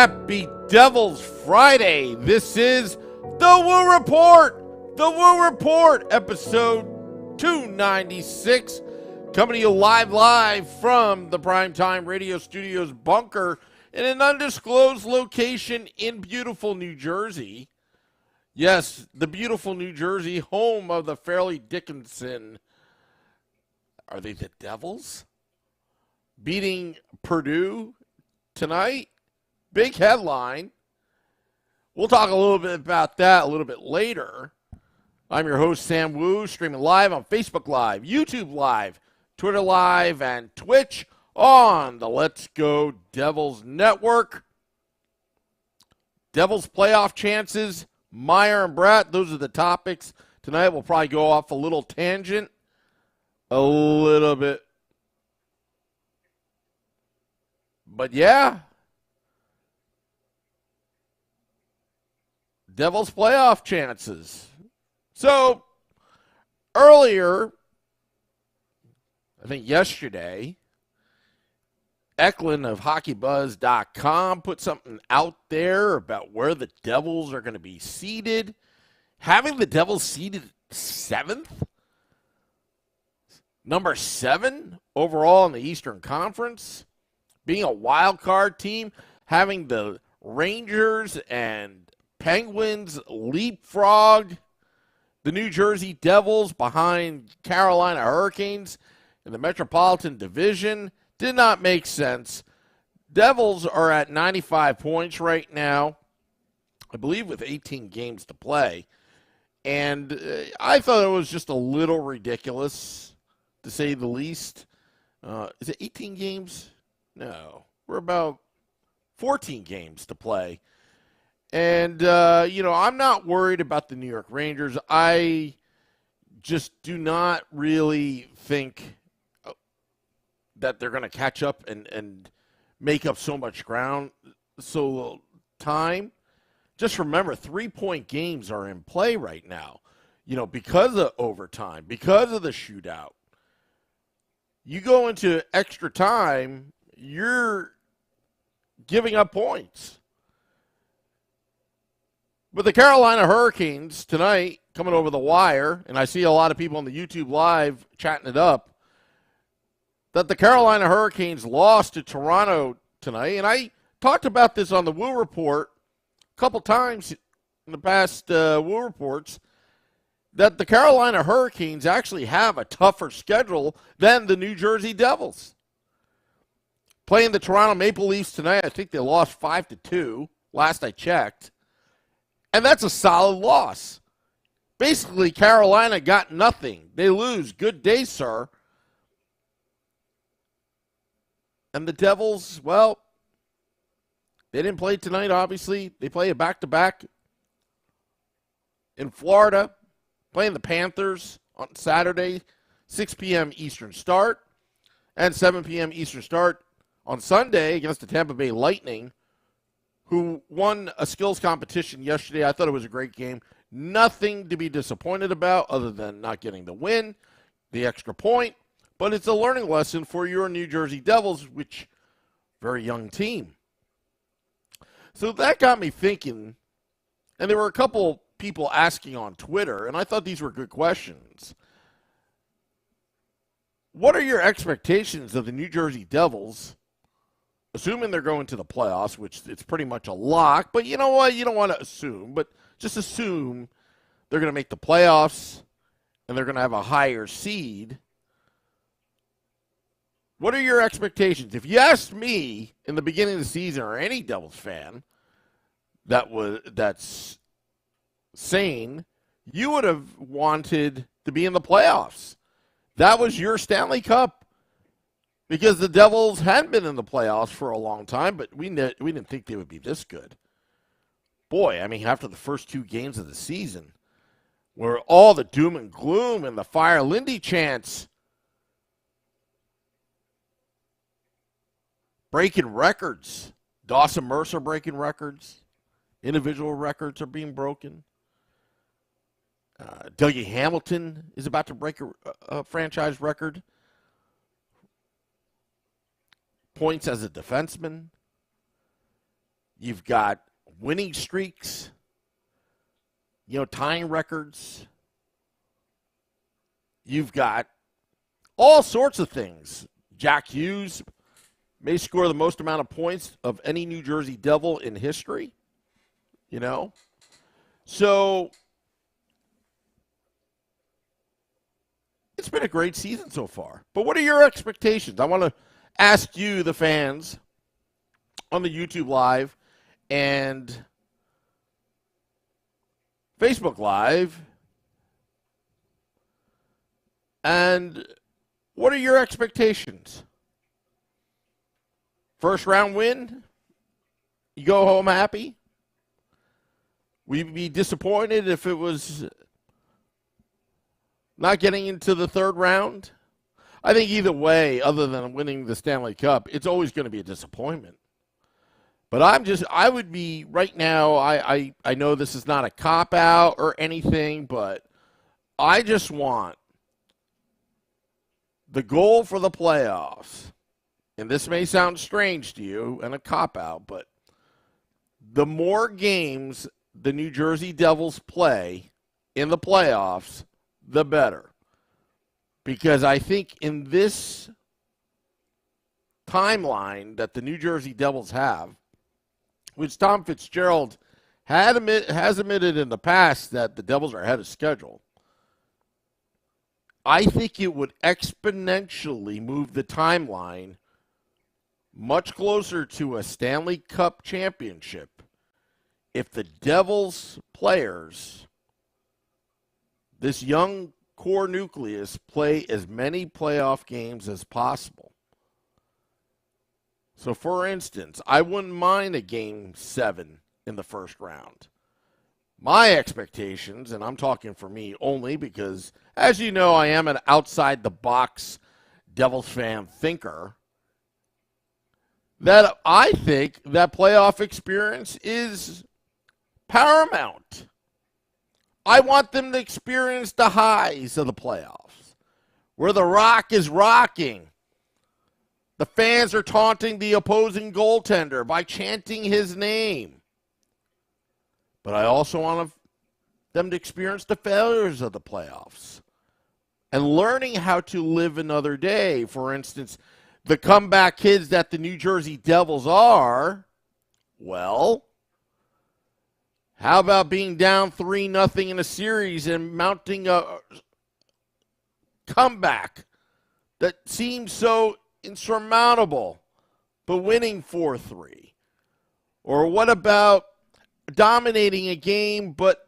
Happy Devil's Friday. This is The Woo Report. The Woo Report, episode 296. Coming to you live from the Primetime Radio Studios bunker in an undisclosed location in beautiful New Jersey. Yes, the beautiful New Jersey, home of the Fairleigh Dickinson. Are they the Devils? Beating Purdue tonight? Big headline. We'll talk a little bit about that a little bit later. I'm your host, Sam Wu, streaming live on Facebook Live, YouTube Live, Twitter Live, and Twitch on the Let's Go Devils Network. Devils playoff chances, Meier and Bratt, those are the topics. Tonight we'll probably go off a little tangent, a little bit. But yeah, Devils playoff chances. So, earlier, I think yesterday, Eklund of HockeyBuzz.com put something out there about where the Devils are going to be seated. Having the Devils seated 7th, number 7 overall in the Eastern Conference, being a wild card team, having the Rangers and Penguins leapfrog the New Jersey Devils behind Carolina Hurricanes in the Metropolitan Division did not make sense. Devils are at 95 points right now, I believe with 18 games to play. And I thought it was just a little ridiculous, to say the least. Is it 18 games? No. We're about 14 games to play. And, I'm not worried about the New York Rangers. I just do not really think that they're going to catch up and make up so much ground so little time. Just remember, 3-point games are in play right now, because of overtime, because of the shootout. You go into extra time, you're giving up points. But the Carolina Hurricanes tonight, coming over the wire, and I see a lot of people on the YouTube Live chatting it up, that the Carolina Hurricanes lost to Toronto tonight. And I talked about this on the Woo Report a couple times in the past Woo Reports, that the Carolina Hurricanes actually have a tougher schedule than the New Jersey Devils. Playing the Toronto Maple Leafs tonight, I think they lost 5-2, last I checked. And that's a solid loss. Basically, Carolina got nothing. They lose. Good day, sir. And the Devils, well, they didn't play tonight, obviously. They play a back-to-back in Florida, playing the Panthers on Saturday, 6 p.m. Eastern start, and 7 p.m. Eastern start on Sunday against the Tampa Bay Lightning, who won a skills competition yesterday. I thought it was a great game. Nothing to be disappointed about other than not getting the win, the extra point. But it's a learning lesson for your New Jersey Devils, which very young team. So that got me thinking, and there were a couple people asking on Twitter, and I thought these were good questions. What are your expectations of the New Jersey Devils, assuming they're going to the playoffs, which it's pretty much a lock, but you know what? You don't want to assume, but just assume they're going to make the playoffs and they're going to have a higher seed. What are your expectations? If you asked me in the beginning of the season, or any Devils fan that's sane, you would have wanted to be in the playoffs. That was your Stanley Cup. Because the Devils hadn't been in the playoffs for a long time, but we didn't think they would be this good. Boy, I mean, after the first 2 games of the season, where all the doom and gloom and the Fire Lindy chants, breaking records, Dawson Mercer breaking records, individual records are being broken. Dougie Hamilton is about to break a franchise record. Points as a defenseman. You've got winning streaks, tying records. You've got all sorts of things. Jack Hughes may score the most amount of points of any New Jersey Devil in history, So it's been a great season so far. But what are your expectations? I want to ask you, the fans, on the YouTube Live and Facebook Live, and what are your expectations? First round win? You go home happy? We'd be disappointed if it was not getting into the third round? I think either way, other than winning the Stanley Cup, it's always going to be a disappointment. But I would be, right now, I know this is not a cop-out or anything, but I just want the goal for the playoffs, and this may sound strange to you and a cop-out, but the more games the New Jersey Devils play in the playoffs, the better. Because I think in this timeline that the New Jersey Devils have, which Tom Fitzgerald has admitted in the past that the Devils are ahead of schedule, I think it would exponentially move the timeline much closer to a Stanley Cup championship if the Devils players, this young core nucleus, play as many playoff games as possible. So, for instance, I wouldn't mind a Game 7 in the first round. My expectations, and I'm talking for me only because, as you know, I am an outside-the-box Devils fan thinker, that I think that playoff experience is paramount. I want them to experience the highs of the playoffs, where the rock is rocking. The fans are taunting the opposing goaltender by chanting his name. But I also want them to experience the failures of the playoffs and learning how to live another day. For instance, the comeback kids that the New Jersey Devils are, well, how about being down 3-0 in a series and mounting a comeback that seems so insurmountable, but winning 4-3? Or what about dominating a game, but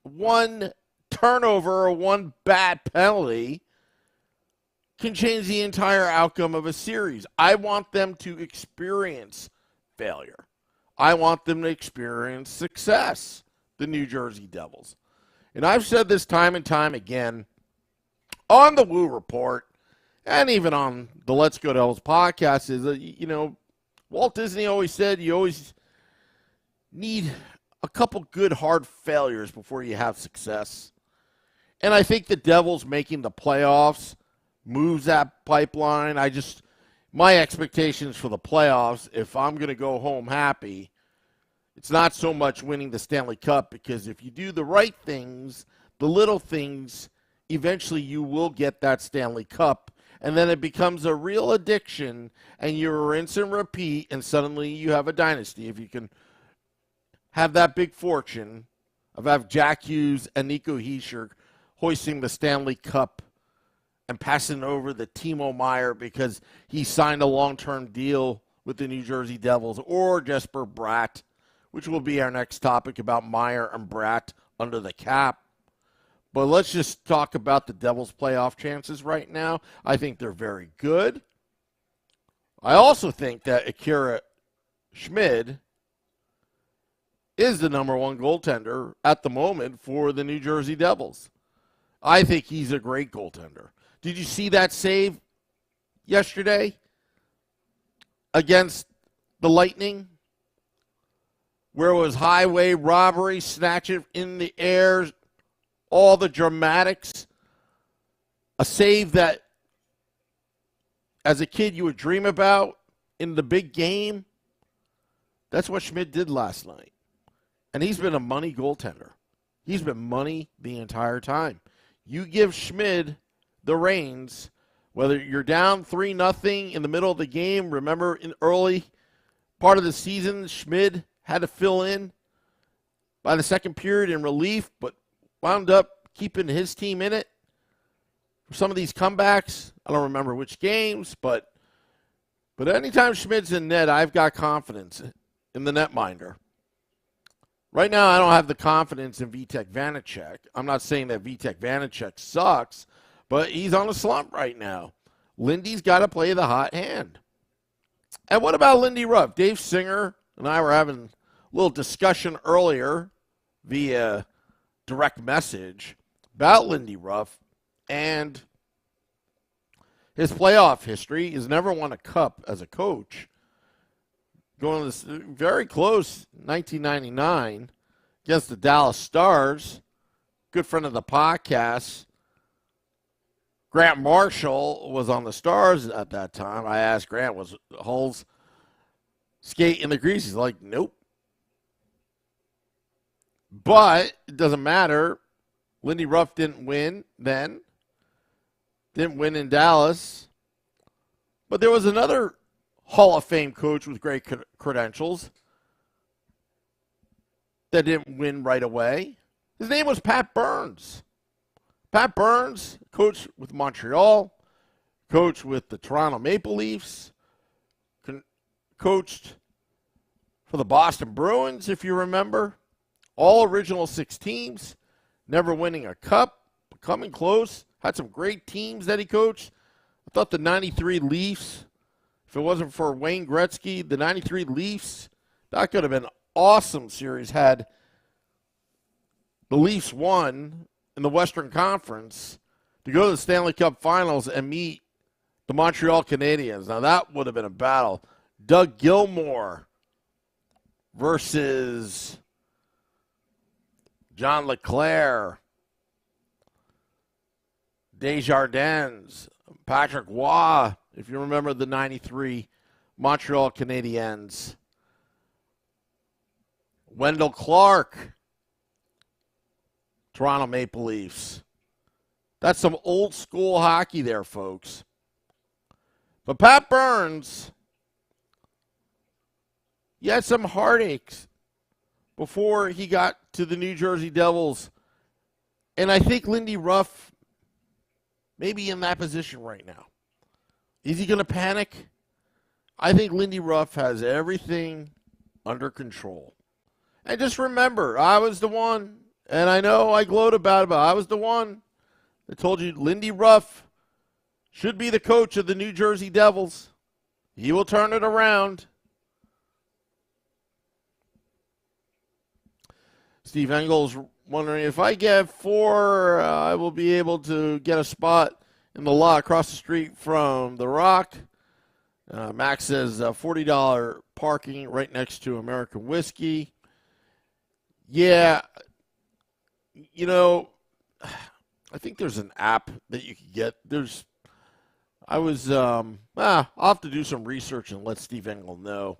one turnover or one bad penalty can change the entire outcome of a series? I want them to experience failure. I want them to experience success, the New Jersey Devils. And I've said this time and time again on the Woo Report and even on the Let's Go Devils podcast is that, Walt Disney always said you always need a couple good hard failures before you have success. And I think the Devils making the playoffs moves that pipeline. My expectations for the playoffs, if I'm going to go home happy, it's not so much winning the Stanley Cup, because if you do the right things, the little things, eventually you will get that Stanley Cup. And then it becomes a real addiction, and you rinse and repeat, and suddenly you have a dynasty. If you can have that big fortune of have Jack Hughes and Nico Hischier hoisting the Stanley Cup and passing over the Timo Meier because he signed a long-term deal with the New Jersey Devils, or Jesper Bratt, which will be our next topic about Meier and Bratt under the cap. But let's just talk about the Devils' playoff chances right now. I think they're very good. I also think that Akira Schmid is the number one goaltender at the moment for the New Jersey Devils. I think he's a great goaltender. Did you see that save yesterday against the Lightning, where it was highway robbery, snatch it in the air, all the dramatics? A save that, as a kid, you would dream about in the big game. That's what Schmidt did last night. And he's been a money goaltender. He's been money the entire time. You give Schmidt the reins, whether you're down 3-0 in the middle of the game. Remember, in early part of the season, Schmidt had to fill in by the second period in relief, but wound up keeping his team in it for some of these comebacks. I don't remember which games, but anytime Schmidt's in net, I've got confidence in the netminder. Right now, I don't have the confidence in Vitek Vanacek. I'm not saying that Vitek Vanacek sucks, but he's on a slump right now. Lindy's got to play the hot hand. And what about Lindy Ruff? Dave Singer and I were having a little discussion earlier via direct message about Lindy Ruff and his playoff history. He's never won a cup as a coach. Going to this very close 1999 against the Dallas Stars. Good friend of the podcast. Grant Marshall was on the Stars at that time. I asked Grant, was Hull's skate in the grease? He's like, nope. But it doesn't matter. Lindy Ruff didn't win then. Didn't win in Dallas. But there was another Hall of Fame coach with great credentials that didn't win right away. His name was Pat Burns. Pat Burns, coach with Montreal, coach with the Toronto Maple Leafs, coached for the Boston Bruins, if you remember. All original 6 teams, never winning a cup, coming close. Had some great teams that he coached. I thought the 93 Leafs, if it wasn't for Wayne Gretzky, the 93 Leafs, that could have been an awesome series had the Leafs won in the Western Conference to go to the Stanley Cup Finals and meet the Montreal Canadiens. Now, that would have been a battle. Doug Gilmour versus John LeClair, Desjardins, Patrick Waugh, if you remember the 93 Montreal Canadiens. Wendell Clark, Toronto Maple Leafs. That's some old school hockey there, folks. But Pat Burns, he had some heartaches before he got to the New Jersey Devils. And I think Lindy Ruff may be in that position right now. Is he going to panic? I think Lindy Ruff has everything under control. And just remember, I was the one, and I know I gloat about it, but I was the one that told you Lindy Ruff should be the coach of the New Jersey Devils. He will turn it around. Steve Engel's wondering, if I get 4, I will be able to get a spot in the lot across the street from The Rock. Max says $40 parking right next to American Whiskey. Yeah, you know, I think there's an app that you can get. I'll have to do some research and let Steve Engel know.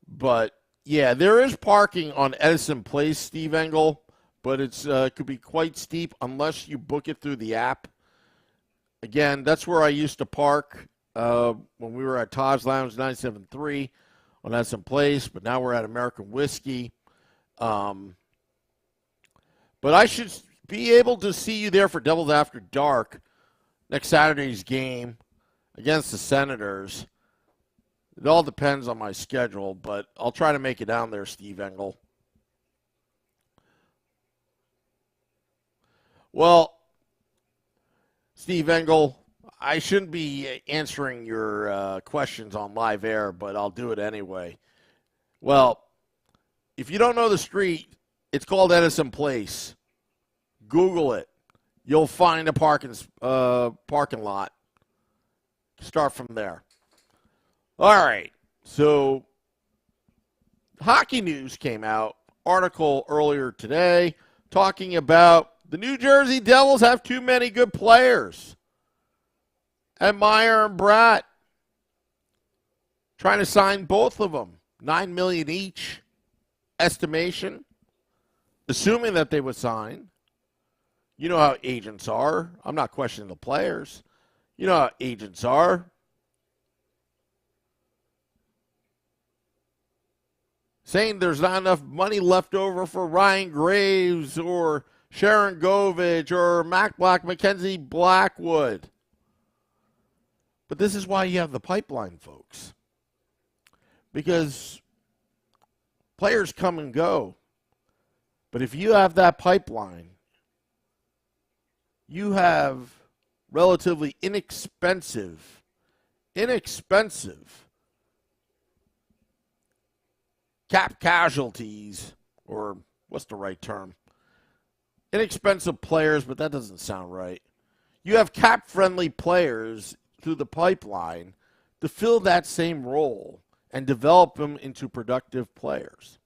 But yeah, there is parking on Edison Place, Steve Engel, but it could be quite steep unless you book it through the app. Again, that's where I used to park when we were at Todd's Lounge 97.3 on Edison Place, but now we're at American Whiskey. But I should be able to see you there for Devils After Dark next Saturday's game against the Senators. It all depends on my schedule, but I'll try to make it down there, Steve Engel. Well, Steve Engel, I shouldn't be answering your questions on live air, but I'll do it anyway. Well, if you don't know the street, it's called Edison Place. Google it. You'll find a parking lot. Start from there. All right. So, hockey news came out. Article earlier today talking about the New Jersey Devils have too many good players. And Meier and Bratt trying to sign both of them, $9 million each estimation, assuming that they would sign. You know how agents are. I'm not questioning the players. You know how agents are. Saying there's not enough money left over for Ryan Graves or Sharon Govich or Mac Black, Mackenzie Blackwood. But this is why you have the pipeline, folks. Because players come and go. But if you have that pipeline, you have relatively inexpensive cap casualties, or what's the right term? Inexpensive players, but that doesn't sound right. You have cap-friendly players through the pipeline to fill that same role and develop them into productive players.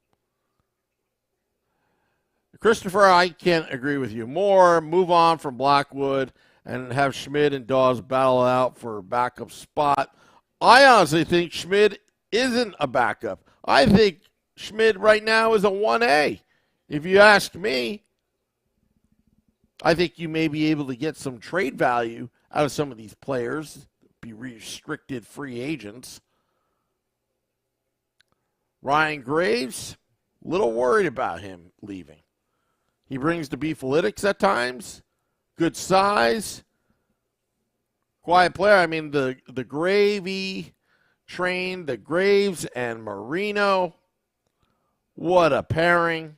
Christopher, I can't agree with you more. Move on from Blackwood and have Schmidt and Dawes battle out for a backup spot. I honestly think Schmidt isn't a backup. I think Schmidt right now is a 1A. If you ask me, I think you may be able to get some trade value out of some of these players, be restricted free agents. Ryan Graves, a little worried about him leaving. He brings the beefalytics at times, good size, quiet player. I mean, the Gravy train, the Graves and Marino, what a pairing.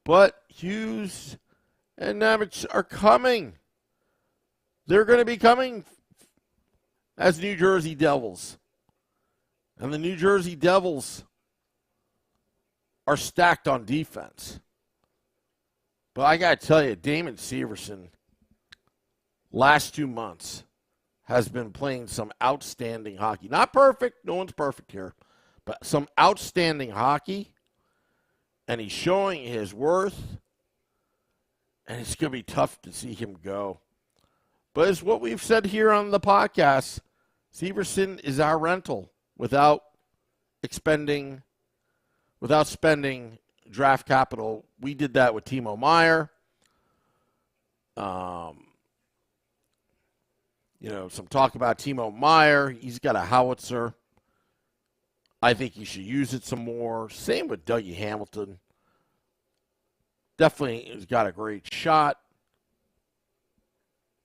But Hughes and Nemec are coming. They're going to be coming as New Jersey Devils. And the New Jersey Devils are stacked on defense. But I got to tell you, Damon Severson, last 2 months, has been playing some outstanding hockey. Not perfect. No one's perfect here. But some outstanding hockey. And he's showing his worth. And it's going to be tough to see him go. But it's what we've said here on the podcast. Severson is our rental without spending draft capital. We did that with Timo Meier. Some talk about Timo Meier. He's got a howitzer. I think he should use it some more. Same with Dougie Hamilton. Definitely has got a great shot.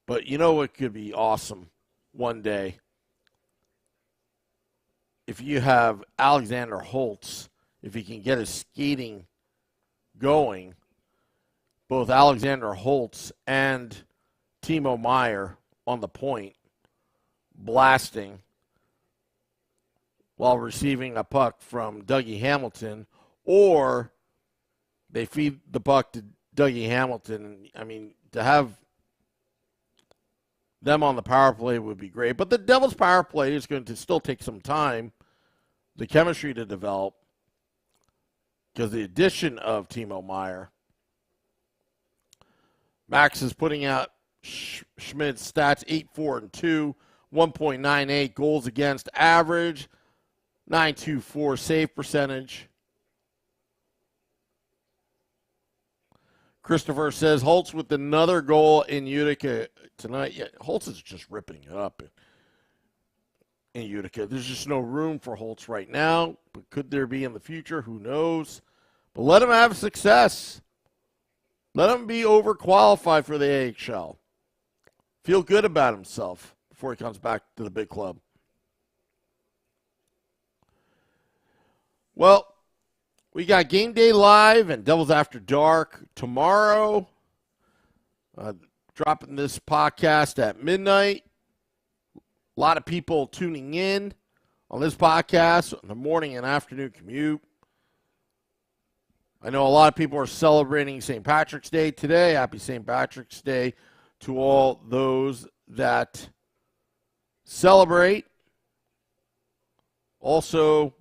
But you know what could be awesome one day? If you have Alexander Holtz, if he can get his skating going, both Alexander Holtz and Timo Meier on the point, blasting while receiving a puck from Dougie Hamilton, or they feed the puck to Dougie Hamilton. I mean, to have them on the power play would be great. But the Devils' power play is going to still take some time, the chemistry to develop, because the addition of Timo Meier. Max is putting out Schmidt's stats, 8-4-2, 1.98 goals against average, 924 save percentage. Christopher says Holtz with another goal in Utica tonight. Yeah, Holtz is just ripping it up in Utica. There's just no room for Holtz right now, but could there be in the future? Who knows? But let him have success. Let him be overqualified for the AHL. Feel good about himself before he comes back to the big club. Well, we got Game Day Live and Devils After Dark tomorrow. Dropping this podcast at midnight. A lot of people tuning in on this podcast on the morning and afternoon commute. I know a lot of people are celebrating St. Patrick's Day today. Happy St. Patrick's Day to all those that celebrate. Also,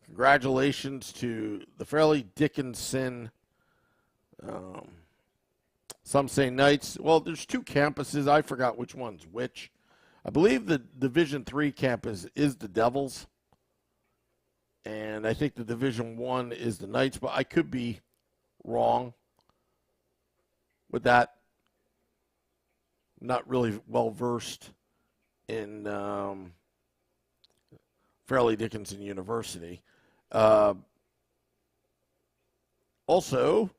congratulations to the Fairleigh Dickinson, some say Knights. Well, there's two campuses. I forgot which one's which. I believe the Division III campus is the Devils. And I think the Division One is the Knights, but I could be wrong with that. Not really well versed in Fairleigh Dickinson University. Also,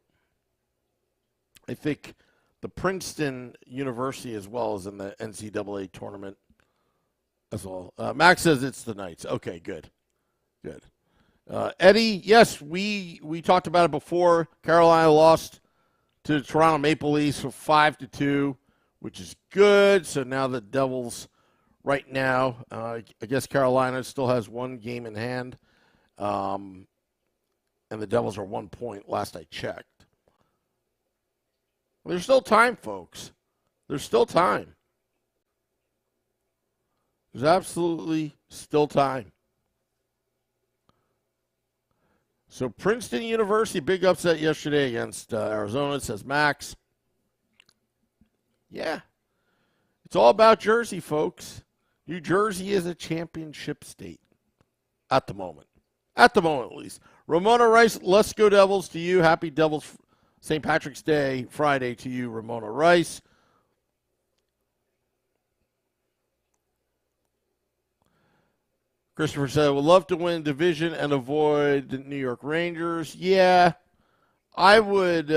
I think the Princeton University as well is in the NCAA tournament as well. Max says it's the Knights. Okay, good. Good. Eddie, yes, we talked about it before. Carolina lost to the Toronto Maple Leafs for 5-2, which is good. So now the Devils, right now, I guess Carolina still has one game in hand. And the Devils are 1 point last I checked. There's still time, folks. There's still time. There's absolutely still time. So Princeton University, big upset yesterday against Arizona, says Max. Yeah. It's all about Jersey, folks. New Jersey is a championship state at the moment. At the moment, at least. Ramona Rice, let's go Devils to you. Happy Devils St. Patrick's Day Friday to you, Ramona Rice. Christopher said, would love to win division and avoid the New York Rangers. Yeah, I would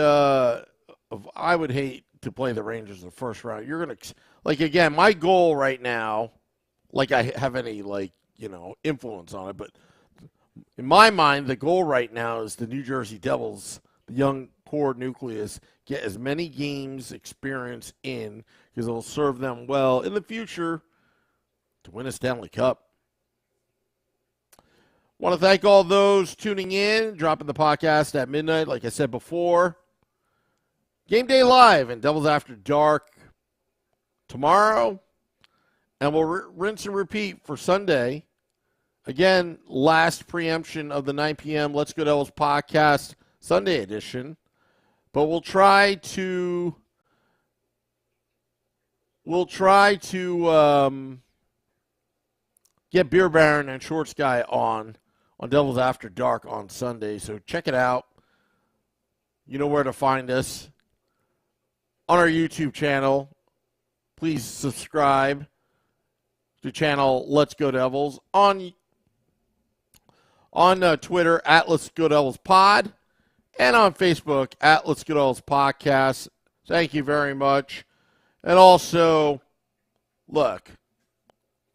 hate to play the Rangers in the first round. You're going to, like, again, my goal right now, like I have any, like, influence on it, but in my mind, the goal right now is the New Jersey Devils, the young core nucleus, get as many games experience in because it will serve them well in the future to win a Stanley Cup. Want to thank all those tuning in, dropping the podcast at midnight, like I said before. Game Day Live and Devils After Dark tomorrow. And we'll rinse and repeat for Sunday. Again, last preemption of the 9 p.m. Let's Go Devils podcast, Sunday edition. But we'll try to get Beer Baron and Shorts Guy on Devils After Dark on Sunday. So check it out. You know where to find us on our YouTube channel. Please subscribe to channel Let's Go Devils on Twitter at Let's Go Devils Pod and on Facebook at Let's Go Devils Podcast. Thank you very much. And also, look,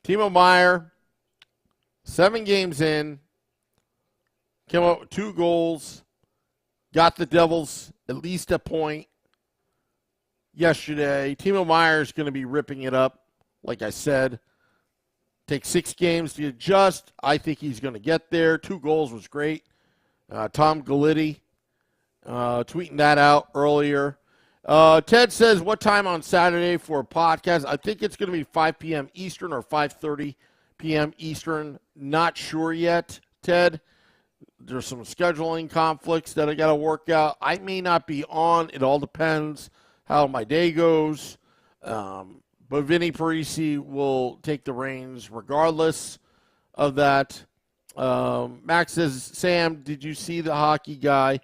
Timo Meier, 7 games in, came up with 2 goals, got the Devils at least a point yesterday. Timo Meier is going to be ripping it up, like I said. Take 6 games to adjust. I think he's going to get there. 2 goals was great. Tom Galitti tweeting that out earlier. Ted says, what time on Saturday for a podcast? I think it's going to be 5 p.m. Eastern or 5:30 p.m. Eastern. Not sure yet, Ted. There's some scheduling conflicts that I got to work out. I may not be on. It all depends how my day goes. But Vinny Parisi will take the reins regardless of that. Max says, Sam, did you see the hockey guy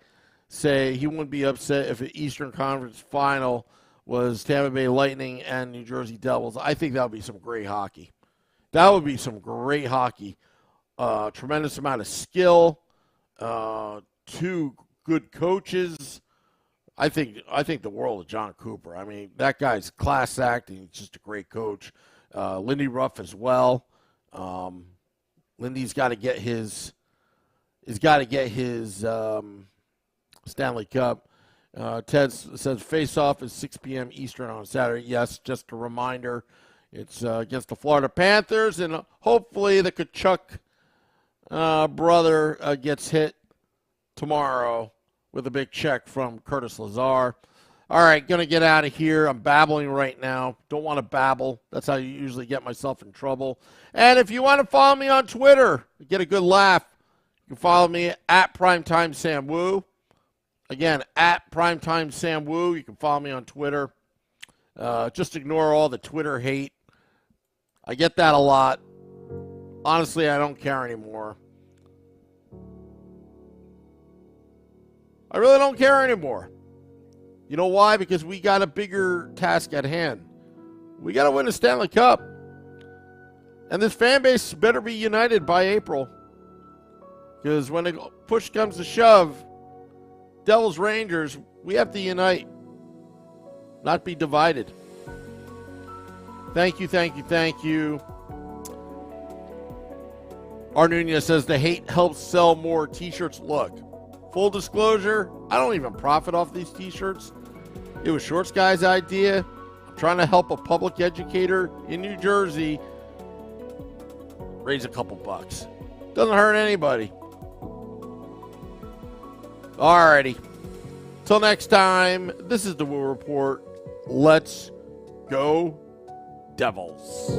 say he wouldn't be upset if the Eastern Conference final was Tampa Bay Lightning and New Jersey Devils? I think that would be some great hockey. That would be some great hockey. Tremendous amount of skill. 2 good coaches. I think the world of John Cooper. I mean, that guy's class act, and he's just a great coach. Lindy Ruff as well. Lindy's got to get his Stanley Cup. Ted says face-off is 6 p.m. Eastern on Saturday. Yes, just a reminder. It's against the Florida Panthers, and hopefully the Kachuk brother gets hit tomorrow with a big check from Curtis Lazar. All right, going to get out of here. I'm babbling right now. Don't want to babble. That's how you usually get myself in trouble. And if you want to follow me on Twitter, get a good laugh, you can follow me at Primetime Sam Wu. Again, at Primetime Sam Wu. You can follow me on Twitter. Just ignore all the Twitter hate. I get that a lot. Honestly, I don't care anymore. I really don't care anymore. You know why? Because we got a bigger task at hand. We got to win the Stanley Cup. And this fan base better be united by April. Because when the push comes to shove, Devils, Rangers, we have to unite, not be divided. Thank you, thank you, thank you. Arnunia says the hate helps sell more t-shirts. Look, full disclosure, I don't even profit off these t-shirts. It was Shorts Guy's idea. I'm trying to help a public educator in New Jersey raise a couple bucks. Doesn't hurt anybody. Alrighty. Till next time, this is the Woo Report. Let's go, Devils.